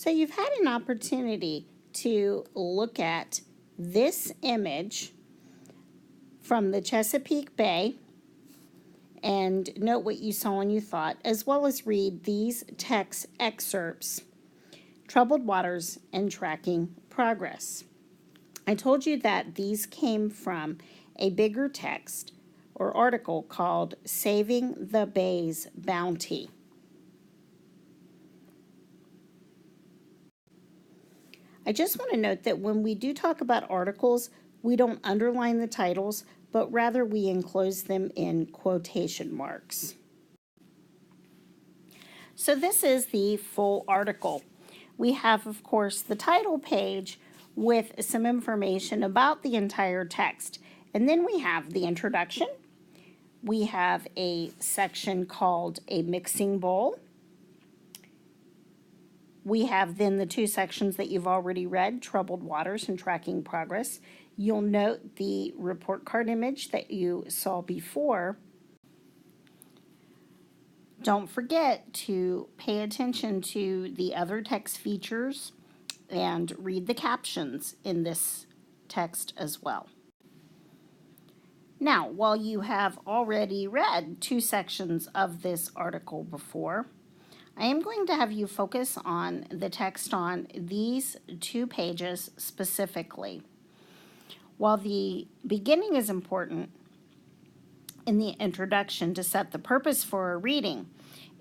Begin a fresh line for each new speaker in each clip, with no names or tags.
So you've had an opportunity to look at this image from the Chesapeake Bay and note what you saw and you thought, as well as read these text excerpts, Troubled Waters and Tracking Progress. I told you that these came from a bigger text or article called Saving the Bay's Bounty. I just want to note that when we do talk about articles, we don't underline the titles, but rather we enclose them in quotation marks. So this is the full article. We have, of course, the title page with some information about the entire text. And then we have the introduction. We have a section called a mixing bowl. We have then the two sections that you've already read, Troubled Waters and Tracking Progress. You'll note the report card image that you saw before. Don't forget to pay attention to the other text features and read the captions in this text as well. Now, while you have already read two sections of this article before, I am going to have you focus on the text on these 2 pages specifically. While the beginning is important in the introduction to set the purpose for a reading,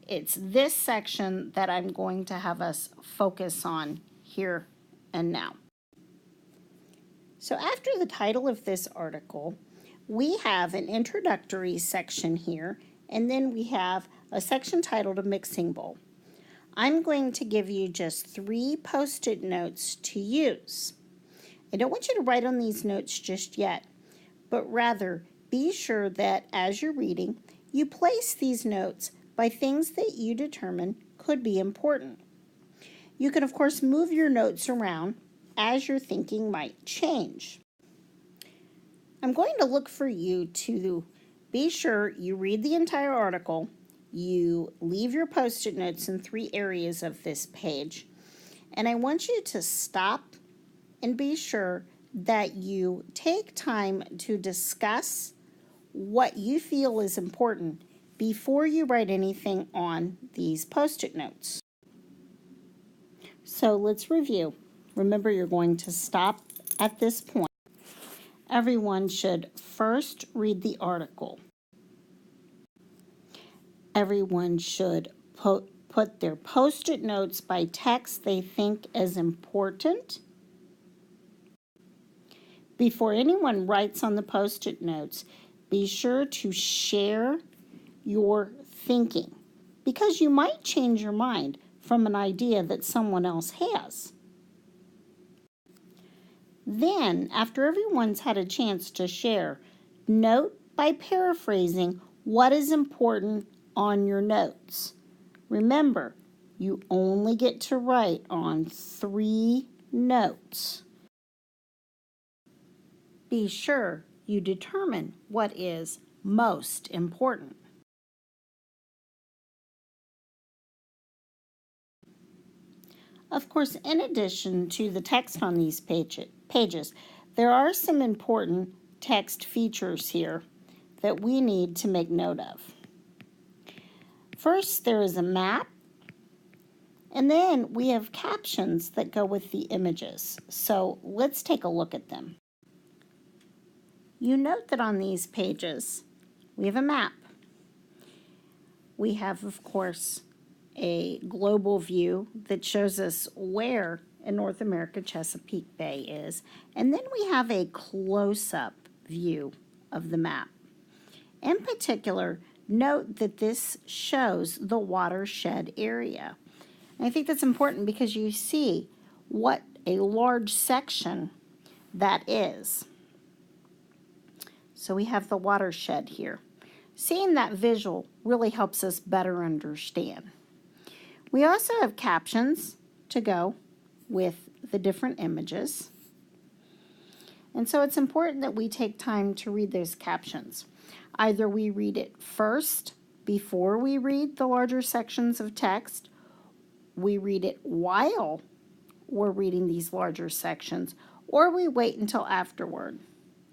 it's this section that I'm going to have us focus on here and now. So after the title of this article, we have an introductory section here, and then we have a section titled A Mixing Bowl. I'm going to give you just 3 post-it notes to use. I don't want you to write on these notes just yet, but rather be sure that as you're reading, you place these notes by things that you determine could be important. You can, of course, move your notes around as your thinking might change. I'm going to look for you to be sure you read the entire article. You leave your post-it notes in 3 areas of this page, and I want you to stop and be sure that you take time to discuss what you feel is important before you write anything on these post-it notes. So let's review. Remember, you're going to stop at this point. Everyone should first read the article. Everyone should put their post-it notes by text they think is important. Before anyone writes on the post-it notes, be sure to share your thinking, because you might change your mind from an idea that someone else has. Then, after everyone's had a chance to share, note by paraphrasing what is important on your notes. Remember, you only get to write on 3 notes. Be sure you determine what is most important. Of course, in addition to the text on these pages, there are some important text features here that we need to make note of. First, there is a map, and then we have captions that go with the images. So let's take a look at them. You note that on these pages, we have a map. We have, of course, a global view that shows us where in North America Chesapeake Bay is, and then we have a close-up view of the map. In particular, note that this shows the watershed area. And I think that's important because you see what a large section that is. So we have the watershed here. Seeing that visual really helps us better understand. We also have captions to go with the different images. And so it's important that we take time to read those captions. Either we read it first before we read the larger sections of text, we read it while we're reading these larger sections, or we wait until afterward.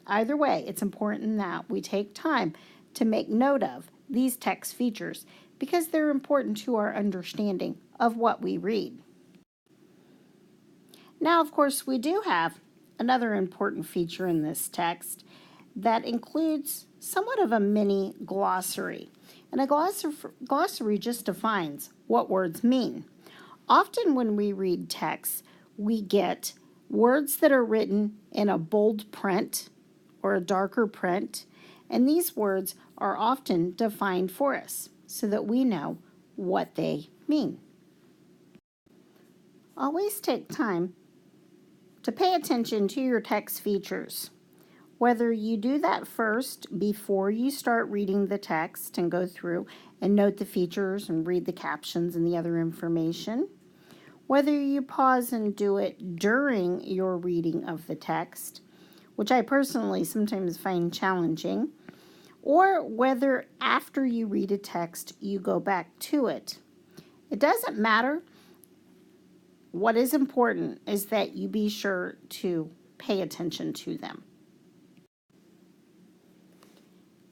Either way, it's important that we take time to make note of these text features because they're important to our understanding of what we read. Now, of course, we do have another important feature in this text that includes somewhat of a mini glossary. And a glossary just defines what words mean. Often when we read text, we get words that are written in a bold print or a darker print, and these words are often defined for us so that we know what they mean. Always take time to pay attention to your text features. Whether you do that first before you start reading the text and go through and note the features and read the captions and the other information, whether you pause and do it during your reading of the text, which I personally sometimes find challenging, or whether after you read a text you go back to it. It doesn't matter. What is important is that you be sure to pay attention to them.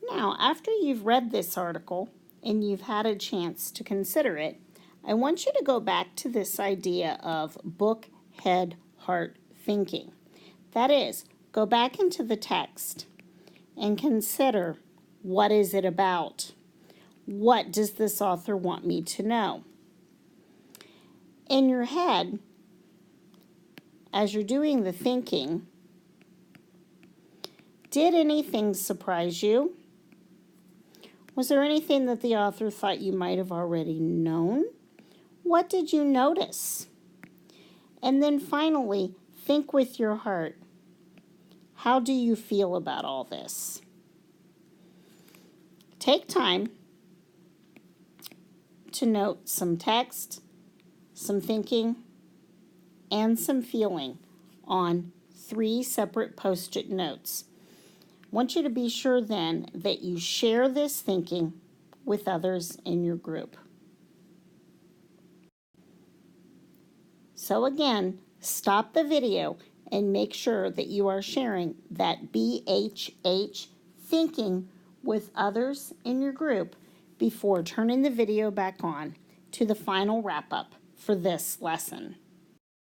Now, after you've read this article and you've had a chance to consider it, I want you to go back to this idea of book, head, heart thinking. That is, go back into the text and consider, what is it about? What does this author want me to know? In your head, as you're doing the thinking, did anything surprise you? Was there anything that the author thought you might have already known? What did you notice? And then finally, think with your heart. How do you feel about all this? Take time to note some text, some thinking, and some feeling on 3 separate Post-it notes. I want you to be sure then that you share this thinking with others in your group. So again, stop the video and make sure that you are sharing that BHH thinking with others in your group before turning the video back on to the final wrap-up for this lesson.